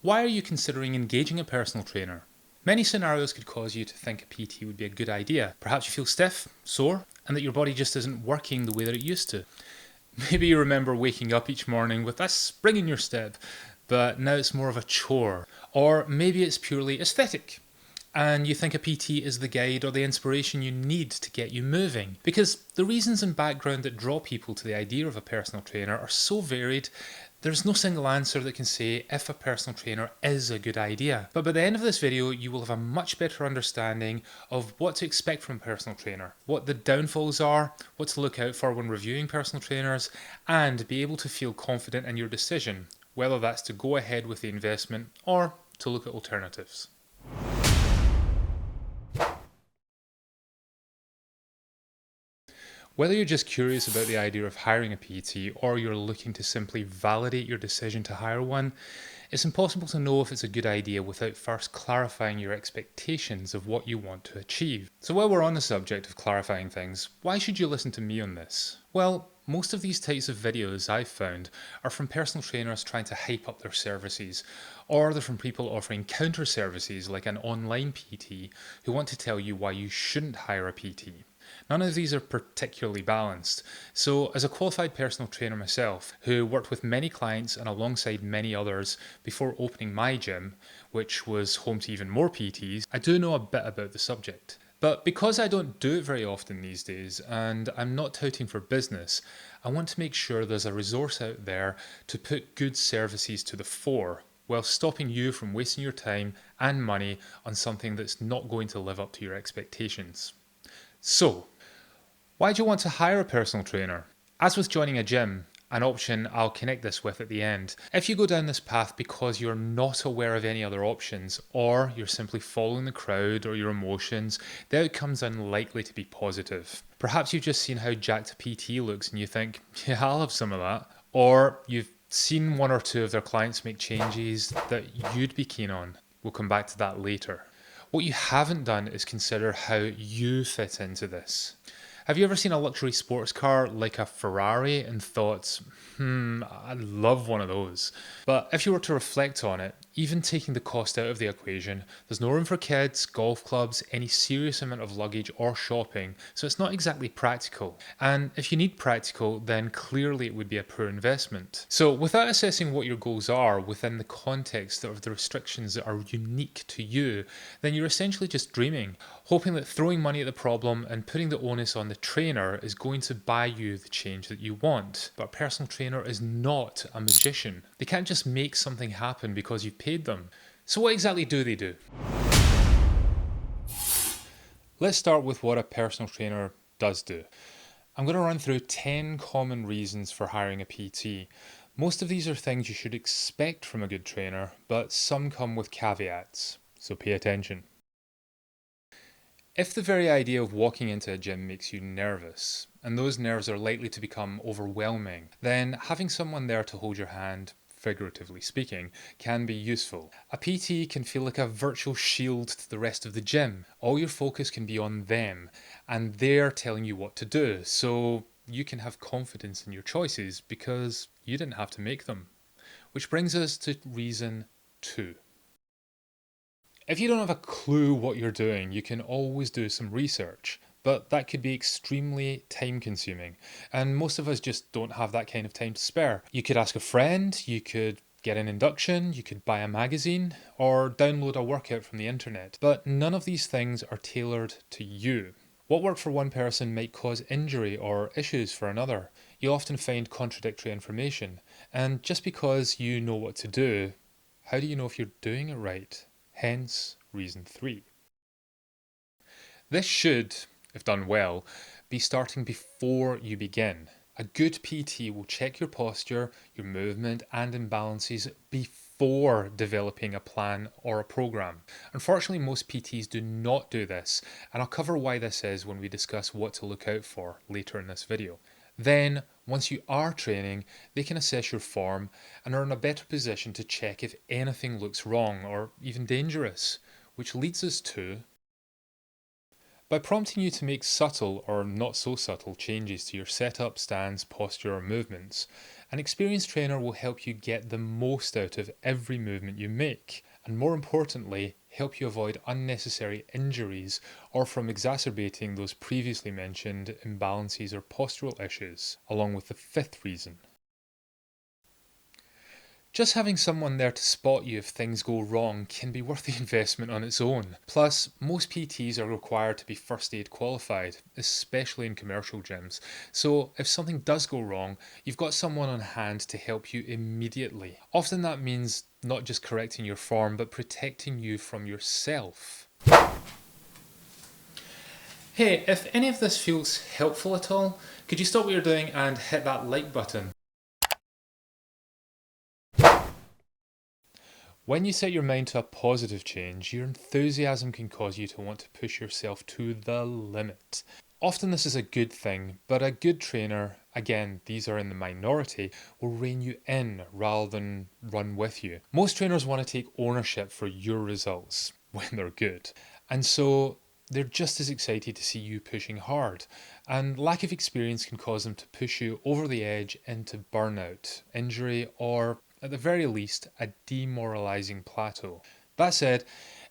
Why are you considering engaging a personal trainer? Many scenarios could cause you to think a PT would be a good idea. Perhaps you feel stiff, sore, and that your body just isn't working the way that it used to. Maybe you remember waking up each morning with a spring in your step, but now it's more of a chore. Or maybe it's purely aesthetic, and you think a PT is the guide or the inspiration you need to get you moving. Because the reasons and background that draw people to the idea of a personal trainer are so varied, there's no single answer that can say if a personal trainer is a good idea. But by the end of this video, you will have a much better understanding of what to expect from a personal trainer, what the downfalls are, what to look out for when reviewing personal trainers, and be able to feel confident in your decision, whether that's to go ahead with the investment or to look at alternatives. Whether you're just curious about the idea of hiring a PT or you're looking to simply validate your decision to hire one, it's impossible to know if it's a good idea without first clarifying your expectations of what you want to achieve. So while we're on the subject of clarifying things, why should you listen to me on this? Well, most of these types of videos I've found are from personal trainers trying to hype up their services, or they're from people offering counter services like an online PT who want to tell you why you shouldn't hire a PT. None of these are particularly balanced. So as a qualified personal trainer myself, who worked with many clients and alongside many others before opening my gym, which was home to even more PTs, I do know a bit about the subject. But because I don't do it very often these days, and I'm not touting for business, I want to make sure there's a resource out there to put good services to the fore, while stopping you from wasting your time and money on something that's not going to live up to your expectations. So, why do you want to hire a personal trainer? As with joining a gym, an option I'll connect this with at the end. If you go down this path because you're not aware of any other options, or you're simply following the crowd or your emotions, the outcome's unlikely to be positive. Perhaps you've just seen how jacked a PT looks and you think, yeah, I'll have some of that. Or you've seen one or two of their clients make changes that you'd be keen on. We'll come back to that later. What you haven't done is consider how you fit into this. Have you ever seen a luxury sports car like a Ferrari and thought, I'd love one of those? But if you were to reflect on it, even taking the cost out of the equation, there's no room for kids, golf clubs, any serious amount of luggage or shopping, so it's not exactly practical. And if you need practical, then clearly it would be a poor investment. So without assessing what your goals are within the context of the restrictions that are unique to you, then you're essentially just dreaming, hoping that throwing money at the problem and putting the onus on the trainer is going to buy you the change that you want. But a personal trainer is not a magician. They can't just make something happen because you've paid them. So what exactly do they do? Let's start with what a personal trainer does do. I'm going to run through 10 common reasons for hiring a PT. Most of these are things you should expect from a good trainer, but some come with caveats, so pay attention. If the very idea of walking into a gym makes you nervous, and those nerves are likely to become overwhelming, then having someone there to hold your hand, figuratively speaking, can be useful. A PT can feel like a virtual shield to the rest of the gym. All your focus can be on them, and they're telling you what to do, so you can have confidence in your choices because you didn't have to make them. Which brings us to reason 2. If you don't have a clue what you're doing, you can always do some research, but that could be extremely time consuming, and most of us just don't have that kind of time to spare. You could ask a friend, you could get an induction, you could buy a magazine, or download a workout from the internet, but none of these things are tailored to you. What worked for one person might cause injury or issues for another. You often find contradictory information, and just because you know what to do, how do you know if you're doing it right? Hence, reason 3. This should, if done well, be starting before you begin. A good PT will check your posture, your movement, and imbalances before developing a plan or a program. Unfortunately, most PTs do not do this, and I'll cover why this is when we discuss what to look out for later in this video. Then, once you are training, they can assess your form and are in a better position to check if anything looks wrong or even dangerous, which leads us to By prompting you to make subtle or not so subtle changes to your setup, stance, posture, or movements, an experienced trainer will help you get the most out of every movement you make, and more importantly, help you avoid unnecessary injuries or from exacerbating those previously mentioned imbalances or postural issues, along with the fifth reason. Just having someone there to spot you if things go wrong can be worth the investment on its own. Plus, most PTs are required to be first aid qualified, especially in commercial gyms. So, if something does go wrong, you've got someone on hand to help you immediately. Often that means not just correcting your form, but protecting you from yourself. Hey, if any of this feels helpful at all, could you stop what you're doing and hit that like button? When you set your mind to a positive change, your enthusiasm can cause you to want to push yourself to the limit. Often this is a good thing, but a good trainer, again, these are in the minority, will rein you in rather than run with you. Most trainers want to take ownership for your results when they're good. And so they're just as excited to see you pushing hard. And lack of experience can cause them to push you over the edge into burnout, injury, or at the very least, a demoralizing plateau. That said,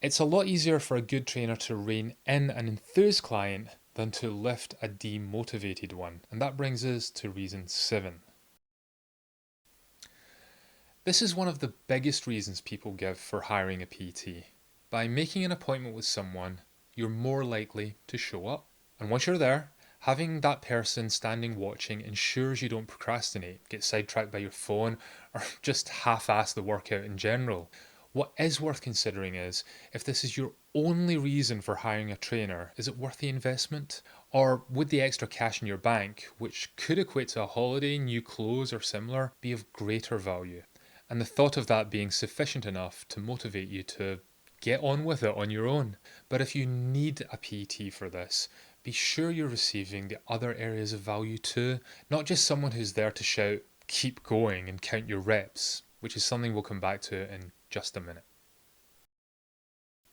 it's a lot easier for a good trainer to rein in an enthused client than to lift a demotivated one. And that brings us to reason 7. This is one of the biggest reasons people give for hiring a PT. By making an appointment with someone, you're more likely to show up. And once you're there, having that person standing watching ensures you don't procrastinate, get sidetracked by your phone, or just half-ass the workout in general. What is worth considering is, if this is your only reason for hiring a trainer, is it worth the investment? Or would the extra cash in your bank, which could equate to a holiday, new clothes or similar, be of greater value? And the thought of that being sufficient enough to motivate you to get on with it on your own. But if you need a PT for this, be sure you're receiving the other areas of value too, not just someone who's there to shout, keep going and count your reps, which is something we'll come back to in just a minute.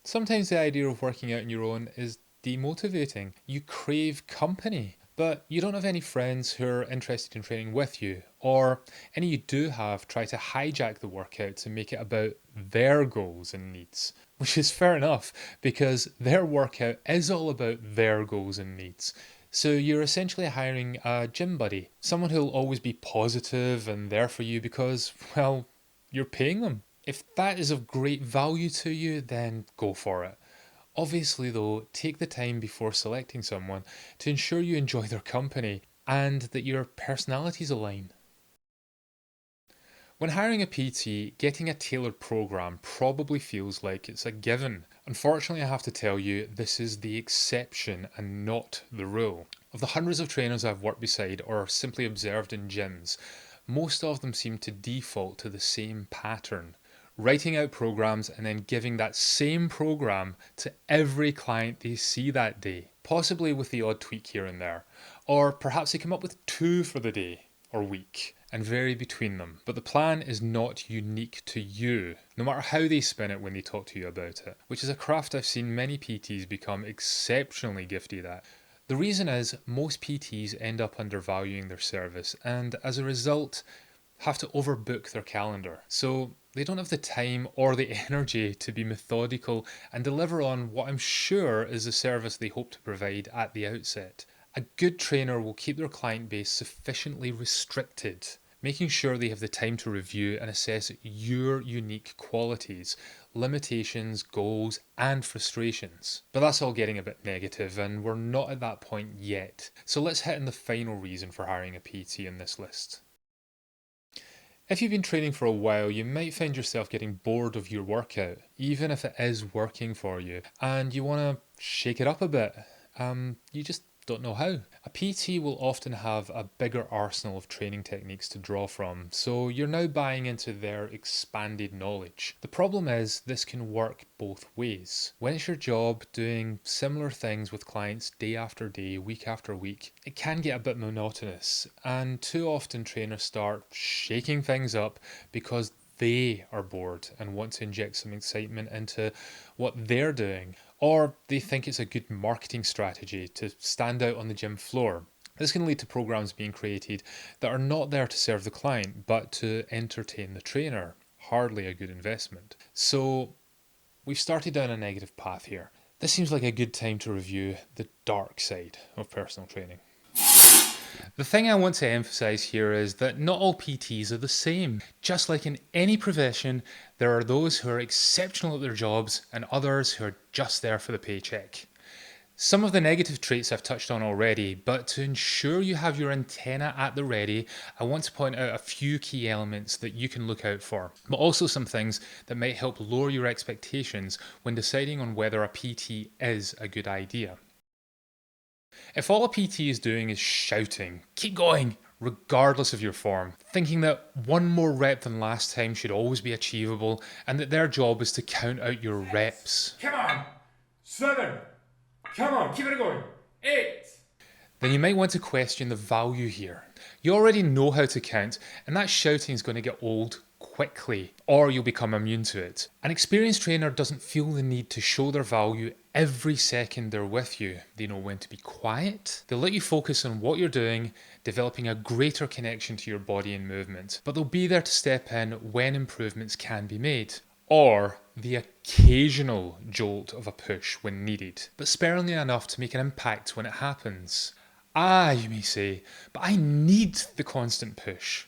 Sometimes the idea of working out on your own is demotivating. You crave company, but you don't have any friends who are interested in training with you, or any you do have try to hijack the workout to make it about their goals and needs. Which is fair enough, because their workout is all about their goals and needs. So you're essentially hiring a gym buddy, someone who'll always be positive and there for you because, well, you're paying them. If that is of great value to you, then go for it. Obviously, though, take the time before selecting someone to ensure you enjoy their company and that your personalities align. When hiring a PT, getting a tailored program probably feels like it's a given. Unfortunately, I have to tell you, this is the exception and not the rule. Of the hundreds of trainers I've worked beside or simply observed in gyms, most of them seem to default to the same pattern. Writing out programs and then giving that same program to every client they see that day, possibly with the odd tweak here and there. Or perhaps they come up with 2 for the day or week and vary between them. But the plan is not unique to you, no matter how they spin it when they talk to you about it, which is a craft I've seen many PTs become exceptionally gifted at. The reason is most PTs end up undervaluing their service and as a result have to overbook their calendar. So they don't have the time or the energy to be methodical and deliver on what I'm sure is the service they hope to provide at the outset. A good trainer will keep their client base sufficiently restricted, making sure they have the time to review and assess your unique qualities, limitations, goals, and frustrations. But that's all getting a bit negative, and we're not at that point yet. So let's hit on the final reason for hiring a PT in this list. If you've been training for a while, you might find yourself getting bored of your workout, even if it is working for you, and you want to shake it up a bit. You just don't know how. A PT will often have a bigger arsenal of training techniques to draw from, so you're now buying into their expanded knowledge. The problem is this can work both ways. When it's your job doing similar things with clients day after day, week after week, it can get a bit monotonous, and too often trainers start shaking things up because they are bored and want to inject some excitement into what they're doing, or they think it's a good marketing strategy to stand out on the gym floor. This can lead to programs being created that are not there to serve the client, but to entertain the trainer. Hardly a good investment. So we've started down a negative path here. This seems like a good time to review the dark side of personal training. The thing I want to emphasize here is that not all PTs are the same. Just like in any profession, there are those who are exceptional at their jobs and others who are just there for the paycheck. Some of the negative traits I've touched on already, but to ensure you have your antenna at the ready, I want to point out a few key elements that you can look out for, but also some things that might help lower your expectations when deciding on whether a PT is a good idea. If all a PT is doing is shouting, keep going, regardless of your form, thinking that one more rep than last time should always be achievable, and that their job is to count out your reps. Come on! 7! Come on, keep it going! 8! Then you might want to question the value here. You already know how to count, and that shouting is going to get old quickly, or you'll become immune to it. An experienced trainer doesn't feel the need to show their value every second they're with you. They know when to be quiet. They'll let you focus on what you're doing, developing a greater connection to your body and movement, but they'll be there to step in when improvements can be made. Or the occasional jolt of a push when needed, but sparingly enough to make an impact when it happens. You may say, but I need the constant push.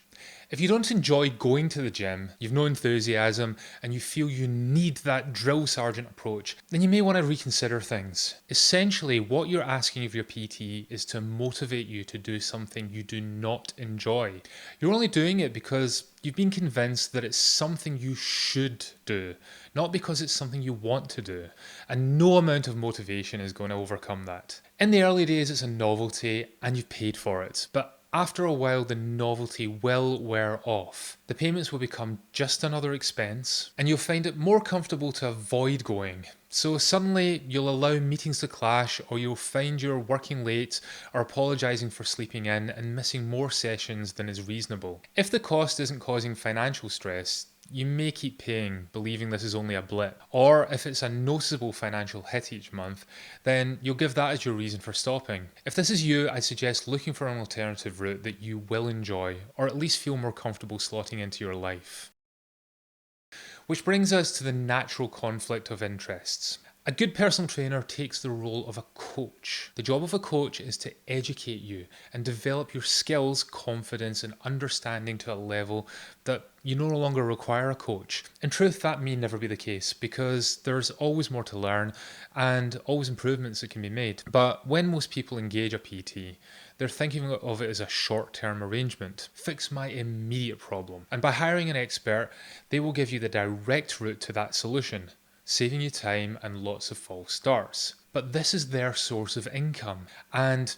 If you don't enjoy going to the gym, you've no enthusiasm, and you feel you need that drill sergeant approach, then you may want to reconsider things. Essentially, what you're asking of your PT is to motivate you to do something you do not enjoy. You're only doing it because you've been convinced that it's something you should do, not because it's something you want to do. And no amount of motivation is going to overcome that. In the early days, it's a novelty, and you've paid for it. But after a while, the novelty will wear off. The payments will become just another expense, and you'll find it more comfortable to avoid going. So suddenly, you'll allow meetings to clash, or you'll find you're working late or apologising for sleeping in and missing more sessions than is reasonable. If the cost isn't causing financial stress, you may keep paying, believing this is only a blip. Or if it's a noticeable financial hit each month, then you'll give that as your reason for stopping. If this is you, I suggest looking for an alternative route that you will enjoy, or at least feel more comfortable slotting into your life. Which brings us to the natural conflict of interests. A good personal trainer takes the role of a coach. The job of a coach is to educate you and develop your skills, confidence, and understanding to a level that you no longer require a coach. In truth, that may never be the case because there's always more to learn and always improvements that can be made. But when most people engage a PT, they're thinking of it as a short-term arrangement. Fix my immediate problem. And by hiring an expert, they will give you the direct route to that solution, saving you time and lots of false starts. But this is their source of income, and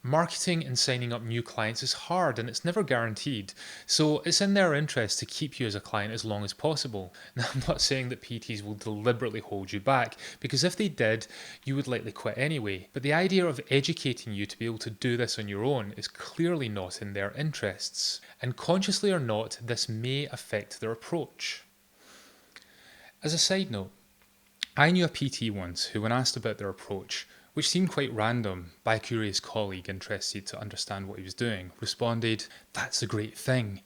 marketing and signing up new clients is hard and it's never guaranteed. So it's in their interest to keep you as a client as long as possible. Now, I'm not saying that PTs will deliberately hold you back, because if they did, you would likely quit anyway. But the idea of educating you to be able to do this on your own is clearly not in their interests. And consciously or not, this may affect their approach. As a side note, I knew a PT once who, when asked about their approach, which seemed quite random by a curious colleague interested to understand what he was doing, responded, "That's a great thing.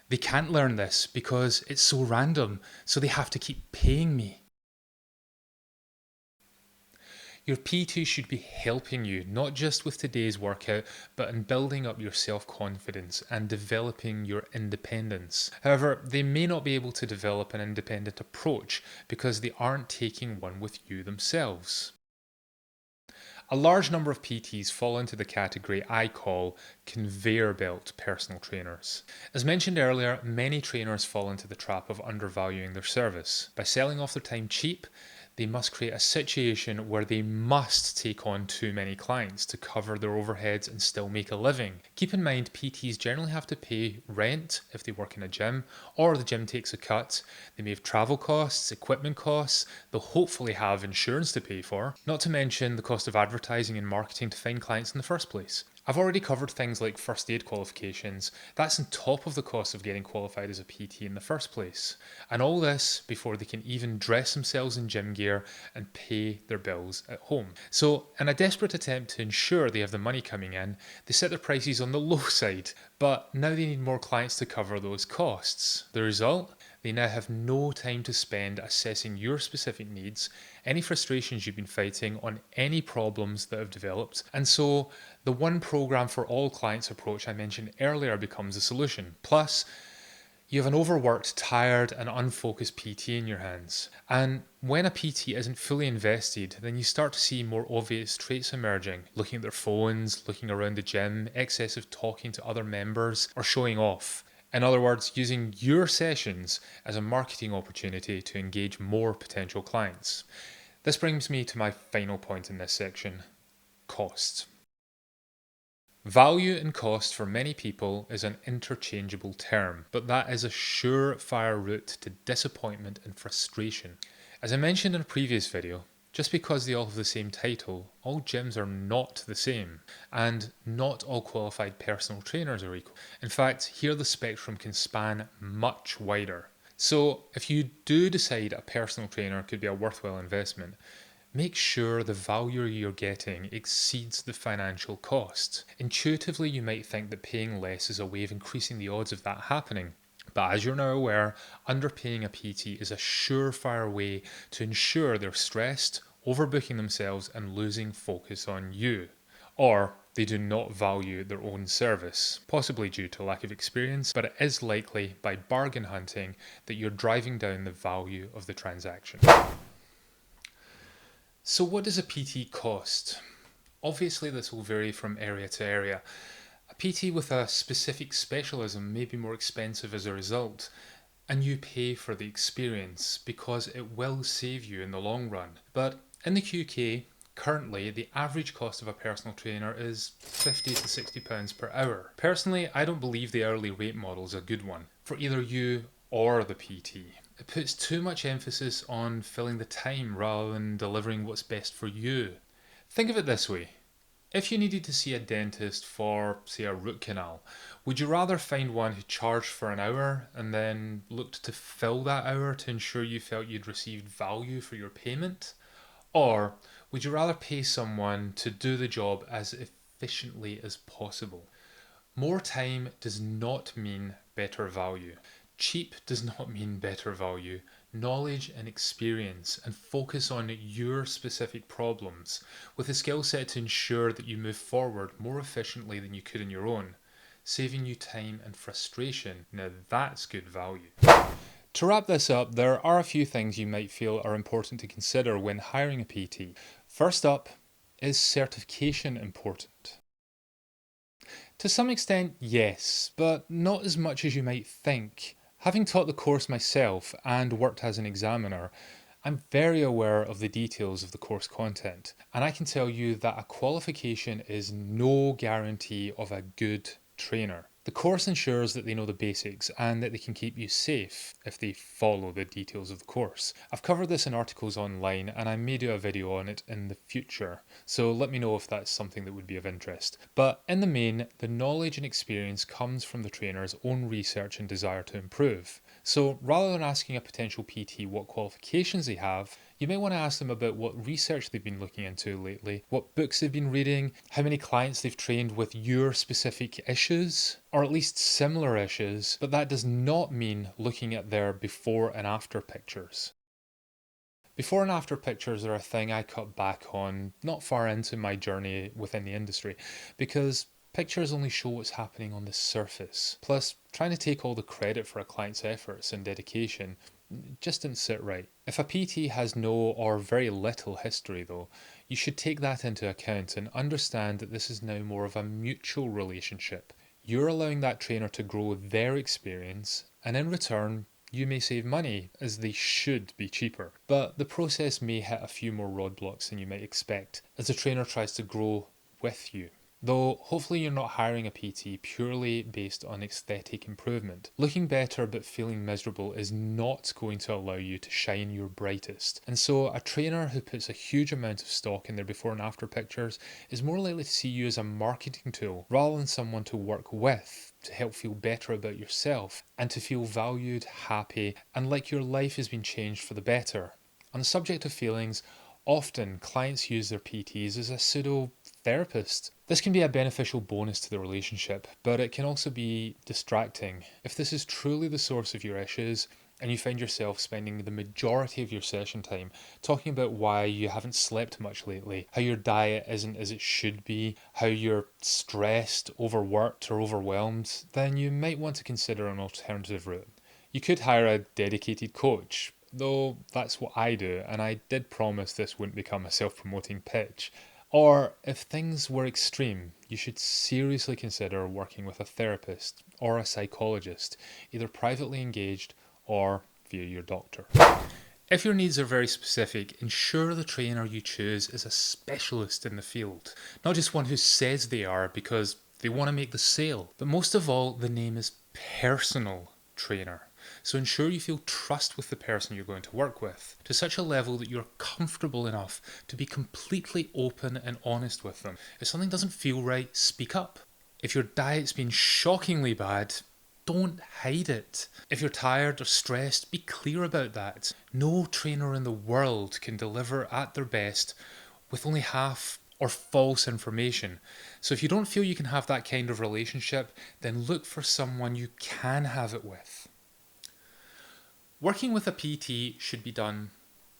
They can't learn this because it's so random, so they have to keep paying me." Your PT should be helping you, not just with today's workout, but in building up your self-confidence and developing your independence. However, they may not be able to develop an independent approach because they aren't taking one with you themselves. A large number of PTs fall into the category I call conveyor belt personal trainers. As mentioned earlier, many trainers fall into the trap of undervaluing their service. By selling off their time cheap, they must create a situation where they must take on too many clients to cover their overheads and still make a living. Keep in mind, PTs generally have to pay rent if they work in a gym, or the gym takes a cut. They may have travel costs, equipment costs, they'll hopefully have insurance to pay for, not to mention the cost of advertising and marketing to find clients in the first place. I've already covered things like first aid qualifications. That's on top of the cost of getting qualified as a PT in the first place. And all this before they can even dress themselves in gym gear and pay their bills at home. So, in a desperate attempt to ensure they have the money coming in, they set their prices on the low side. But now they need more clients to cover those costs. The result? They now have no time to spend assessing your specific needs, any frustrations you've been fighting, on any problems that have developed. And so the one program for all clients approach I mentioned earlier becomes a solution. Plus, you have an overworked, tired, and unfocused PT in your hands. And when a PT isn't fully invested, then you start to see more obvious traits emerging. Looking at their phones, looking around the gym, excessive talking to other members, or showing off. In other words, using your sessions as a marketing opportunity to engage more potential clients. This brings me to my final point in this section: cost. Value and cost for many people is an interchangeable term, but that is a surefire route to disappointment and frustration. As I mentioned in a previous video, just because they all have the same title, all gyms are not the same, and not all qualified personal trainers are equal. In fact, here the spectrum can span much wider. So if you do decide a personal trainer could be a worthwhile investment, make sure the value you're getting exceeds the financial cost. Intuitively, you might think that paying less is a way of increasing the odds of that happening. But as you're now aware, underpaying a PT is a surefire way to ensure they're stressed, overbooking themselves, and losing focus on you. Or they do not value their own service, possibly due to lack of experience, but it is likely by bargain hunting that you're driving down the value of the transaction. So what does a PT cost? Obviously this will vary from area to area. A PT with a specific specialism may be more expensive as a result, and you pay for the experience because it will save you in the long run. But in the UK, currently the average cost of a personal trainer is £50 to £60 per hour. Personally, I don't believe the hourly rate model is a good one for either you or the PT. It puts too much emphasis on filling the time rather than delivering what's best for you. Think of it this way. If you needed to see a dentist for, say, a root canal, would you rather find one who charged for an hour and then looked to fill that hour to ensure you felt you'd received value for your payment? Or would you rather pay someone to do the job as efficiently as possible? More time does not mean better value. Cheap does not mean better value. Knowledge and experience, and focus on your specific problems with a skill set to ensure that you move forward more efficiently than you could on your own, saving you time and frustration. Now that's good value. To wrap this up, there are a few things you might feel are important to consider when hiring a PT. First up, is certification important? To some extent, yes, but not as much as you might think. Having taught the course myself and worked as an examiner, I'm very aware of the details of the course content, and I can tell you that a qualification is no guarantee of a good trainer. The course ensures that they know the basics and that they can keep you safe if they follow the details of the course. I've covered this in articles online and I may do a video on it in the future, so let me know if that's something that would be of interest. But in the main, the knowledge and experience comes from the trainer's own research and desire to improve. So rather than asking a potential PT what qualifications they have, you may want to ask them about what research they've been looking into lately, what books they've been reading, how many clients they've trained with your specific issues, or at least similar issues, but that does not mean looking at their before and after pictures. Before and after pictures are a thing I cut back on not far into my journey within the industry, because pictures only show what's happening on the surface. Plus, trying to take all the credit for a client's efforts and dedication just didn't sit right. If a PT has no or very little history though, you should take that into account and understand that this is now more of a mutual relationship. You're allowing that trainer to grow their experience, and in return, you may save money, as they should be cheaper. But the process may hit a few more roadblocks than you might expect, as the trainer tries to grow with you. Though hopefully you're not hiring a PT purely based on aesthetic improvement. Looking better but feeling miserable is not going to allow you to shine your brightest. And so a trainer who puts a huge amount of stock in their before and after pictures is more likely to see you as a marketing tool rather than someone to work with, to help feel better about yourself and to feel valued, happy, and like your life has been changed for the better. On the subject of feelings, often clients use their PTs as a pseudo therapist. This can be a beneficial bonus to the relationship, but it can also be distracting. If this is truly the source of your issues, and you find yourself spending the majority of your session time talking about why you haven't slept much lately, how your diet isn't as it should be, how you're stressed, overworked, or overwhelmed, then you might want to consider an alternative route. You could hire a dedicated coach, though that's what I do, and I did promise this wouldn't become a self promoting pitch. Or, if things were extreme, you should seriously consider working with a therapist or a psychologist, either privately engaged or via your doctor. If your needs are very specific, ensure the trainer you choose is a specialist in the field, not just one who says they are because they want to make the sale. But most of all, the name is personal trainer. So ensure you feel trust with the person you're going to work with, to such a level that you're comfortable enough to be completely open and honest with them. If something doesn't feel right, speak up. If your diet's been shockingly bad, don't hide it. If you're tired or stressed, be clear about that. No trainer in the world can deliver at their best with only half or false information. So if you don't feel you can have that kind of relationship, then look for someone you can have it with. Working with a PT should be done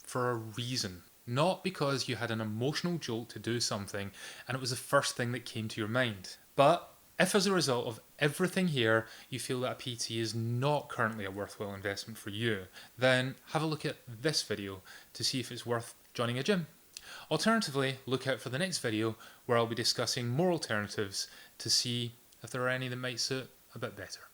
for a reason, not because you had an emotional jolt to do something and it was the first thing that came to your mind. But if as a result of everything here you feel that a PT is not currently a worthwhile investment for you, then have a look at this video to see if it's worth joining a gym. Alternatively, look out for the next video where I'll be discussing more alternatives to see if there are any that might suit a bit better.